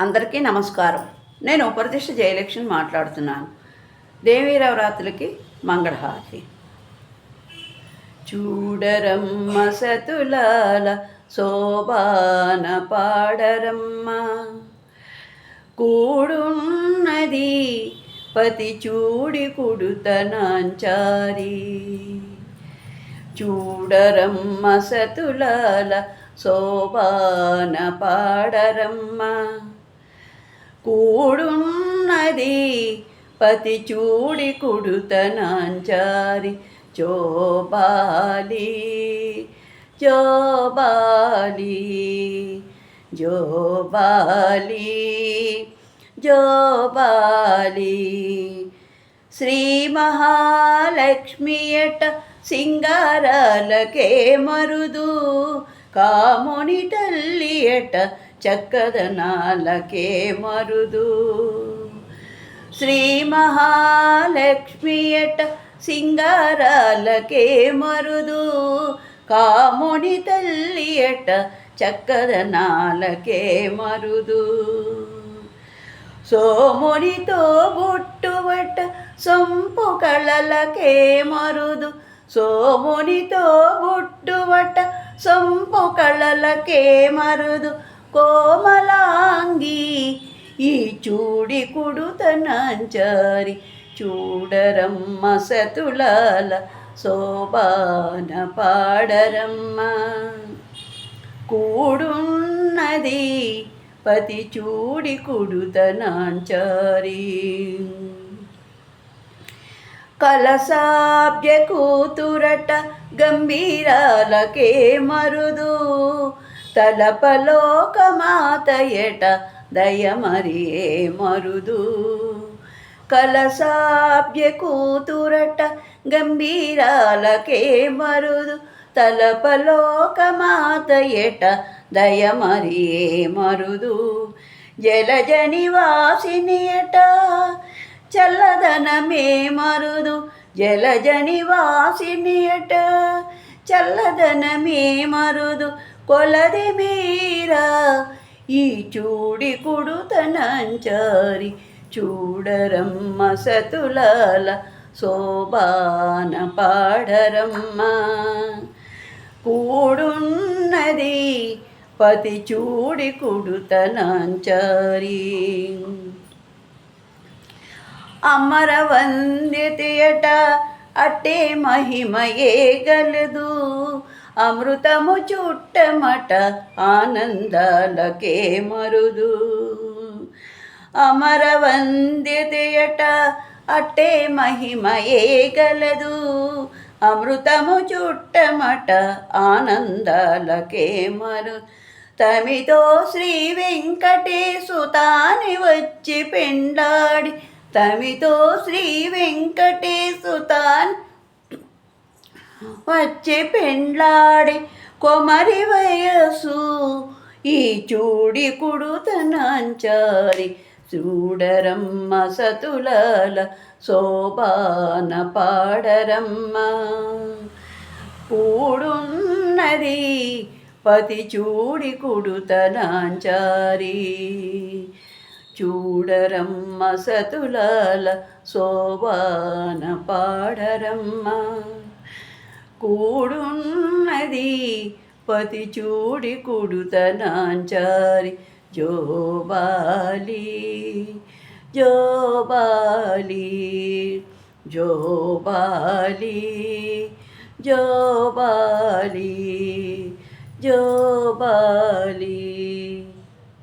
అందరికీ నమస్కారం. నేను ఉపరతిష్ఠ జయలక్ష్మి మాట్లాడుతున్నాను. దేవీ నవరాత్రులకి మంగళహారతి. చూడరమ్మ సతులాల శోభాన పాడరమ్మ, కూడున్నది పతి చూడి కుడుతనాంచారి. చూడరమ్మ సతులాల శోభాన పాడరమ్మ, కూడున్నది పతి చూడి కుడుతనాంచారి. జోబాలి జోబాలి జోబాలి జోబాలి. శ్రీ మహాలక్ష్మి ఎట సింగారాలకే మరుదు, కాముని తల్లి ఎట చక్కదనాలకే మరుదు. శ్రీ మహాలక్ష్మి ఎట సింగారాలకే మరుదు, కాముని తల్లి ఎట చక్కదనాలకే మరుదు. సోమునితో బుట్టుబట్ట సొంపు కళలకే మరుదు, సోమునితో బుట్టుబట్ట సొంపు కళలకే మరుదు. కోమలాంగి ఈ చూడి కుడుతనాంచారి. చూడరమ్మ సతులాల శోభాన పాడరమ్మ, కూడున్నది పతి చూడి కుడుతనాంచారి. కలసాబ్జ కూతురట గంభీరాలకే మరుదు, తలపలోకమాత ఎట దయమరియే మరుదు. కలసాబ్జ కూతురట గంభీరాలకే మరుదు, తలపలోకమాత ఎట దయమరియే మరుదు. జలజ నివాసిని ఎట చల్లదనమే మరుదు, జలజ నివాసిని ఎట చల్లదనమే మరుదు. కొలది మీరా ఈ చూడి కుడుతనాంచారి. చూడరమ్మ సతులాల శోభాన పాడరమ్మ, కూడున్నది పతి చూడి కుడుతనాంచారి. అమరవంద్యతయట అట్టే మహిమయే గలదు, అమృతము చుట్టమట ఆనందాలకే మరుదు. అమరవంద్యతయట అట్టే మహిమయే గలదు, అమృతము చుట్టమట ఆనందాలకే మరు. తమితో శ్రీ వెంకటేశు తాని వచ్చి పెండాడి, తమితో శ్రీ వెంకటేశు తాని వచ్చి పెండ్లాడి. కొమరి వయసు ఈ చూడి కుడుతనాంచారి. చూడరమ్మ సతులాల శోభాన పాడరమ్మ, కూడున్నది పతి చూడి కుడుతనాంచారి. చూడరమ్మ సతులాల శోభాన పాడరమ్మ, కూడున్నది పతి చూడి కుడుతనాంచారి. జోబాలి జోబాలి జోబాలి జోబాలి జోబాలి.